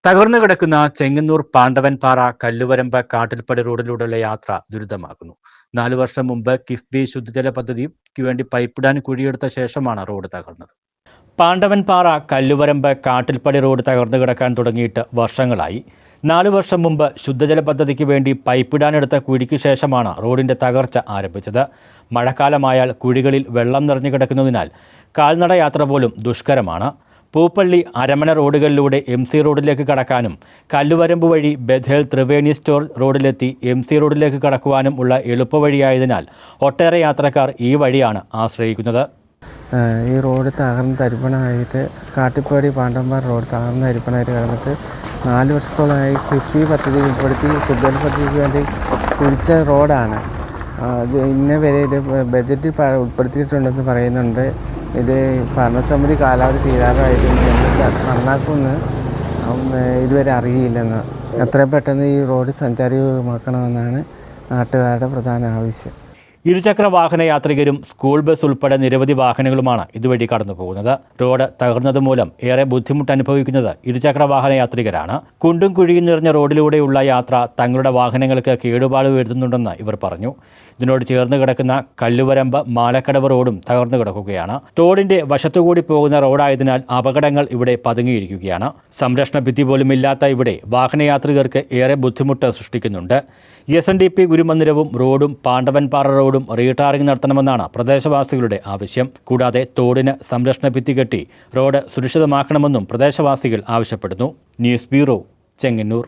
തകർന്നു കിടക്കുന്ന ചെങ്ങന്നൂർ പാണ്ഡവൻപാറ കല്ലുവരമ്പ് കാട്ടിൽപ്പടി റോഡിലൂടെയുള്ള യാത്ര ദുരിതമാകുന്നു. 4 വർഷം മുമ്പ് കിഫ്ബി ശുദ്ധജല പദ്ധതിക്ക് വേണ്ടി പൈപ്പിടാൻ കുഴിയെടുത്ത ശേഷമാണ് റോഡ് തകർന്നത്. പാണ്ഡവൻപാറ കല്ലുവരമ്പ് കാട്ടിൽപ്പടി റോഡ് തകർന്നു കിടക്കാൻ തുടങ്ങിയിട്ട് വർഷങ്ങളായി. 4 വർഷം മുമ്പ് ശുദ്ധജല പദ്ധതിക്ക് വേണ്ടി പൈപ്പിടാനെടുത്ത കുഴിക്ക് ശേഷമാണ് റോഡിന്റെ തകർച്ച ആരംഭിച്ചത്. മഴക്കാലമായാൽ കുഴികളിൽ വെള്ളം നിറഞ്ഞു കിടക്കുന്നതിനാൽ കാൽനട യാത്ര പോലും ദുഷ്കരമാണ്. പൂപ്പള്ളി അരമന റോഡുകളിലൂടെ MC റോഡിലേക്ക് കടക്കാനും കല്ലുവരമ്പ് വഴി ബഥേൽ ത്രിവേണി സ്റ്റോർ റോഡിലെത്തി MC റോഡിലേക്ക് കടക്കുവാനും ഉള്ള എളുപ്പവഴിയായതിനാൽ ഒട്ടേറെ യാത്രക്കാർ ഈ വഴിയാണ് ആശ്രയിക്കുന്നത്. ഈ റോഡ് തകർന്ന് തരിപ്പണമായിട്ട് കാട്ടിപ്പടി പാണ്ഡവൻപാറ റോഡ് തകർന്ന് തരിപ്പണമായിട്ട് കിടന്നിട്ട് 4 വർഷത്തോളമായി കിഫ്ബി പദ്ധതി ഉൾപ്പെടുത്തി ശുദ്ധജല പദ്ധതിക്ക് വേണ്ടി കുഴിച്ച റോഡാണ്. ഇന്ന വരെ ഇത് ബജറ്റിൽ ഉൾപ്പെടുത്തിയിട്ടുണ്ടെന്ന് പറയുന്നുണ്ട്. ഇത് ഭരണസമിതി കാലാവധി തീരാറായിരുന്നു. നന്നാക്കുമെന്ന് ഇതുവരെ അറിയില്ലെന്ന്. എത്രയും പെട്ടെന്ന് ഈ റോഡ് സഞ്ചാരികമാക്കണമെന്നാണ് നാട്ടുകാരുടെ പ്രധാന ആവശ്യം. ഇരുചക്ര വാഹന യാത്രികരും സ്കൂൾ ബസ് ഉൾപ്പെടെ നിരവധി വാഹനങ്ങളുമാണ് ഇതുവഴി കടന്നു പോകുന്നത്. റോഡ് തകർന്നത് മൂലം ഏറെ ബുദ്ധിമുട്ട് അനുഭവിക്കുന്നത് ഇരുചക്ര വാഹന യാത്രികരാണ്. കുണ്ടും കുഴിയും നിറഞ്ഞ റോഡിലൂടെയുള്ള യാത്ര തങ്ങളുടെ വാഹനങ്ങൾക്ക് കേടുപാട് വരുത്തുന്നുണ്ടെന്ന് ഇവർ പറഞ്ഞു. ഇതിനോട് ചേർന്ന് കിടക്കുന്ന കല്ലുവരമ്പ് മാലക്കടവ് റോഡും തകർന്നു കിടക്കുകയാണ്. തോടിന്റെ വശത്തുകൂടി പോകുന്ന റോഡായതിനാൽ അപകടങ്ങൾ ഇവിടെ പതുങ്ങിയിരിക്കുകയാണ്. സംരക്ഷണ ഭിത്തി പോലും ഇല്ലാത്ത ഇവിടെ വാഹനയാത്രികർക്ക് ഏറെ ബുദ്ധിമുട്ട് സൃഷ്ടിക്കുന്നുണ്ട്. SNDP ഗുരുമന്ദിരവും റോഡും പാണ്ഡവൻപാറ റോഡും റീടാറിംഗ് നടത്തണമെന്നാണ് പ്രദേശവാസികളുടെ ആവശ്യം. കൂടാതെ തോടിന് സംരക്ഷണ ഭിത്തി കെട്ടി റോഡ് സുരക്ഷിതമാക്കണമെന്നും പ്രദേശവാസികൾ ആവശ്യപ്പെടുന്നു. News bureau, Chengannur.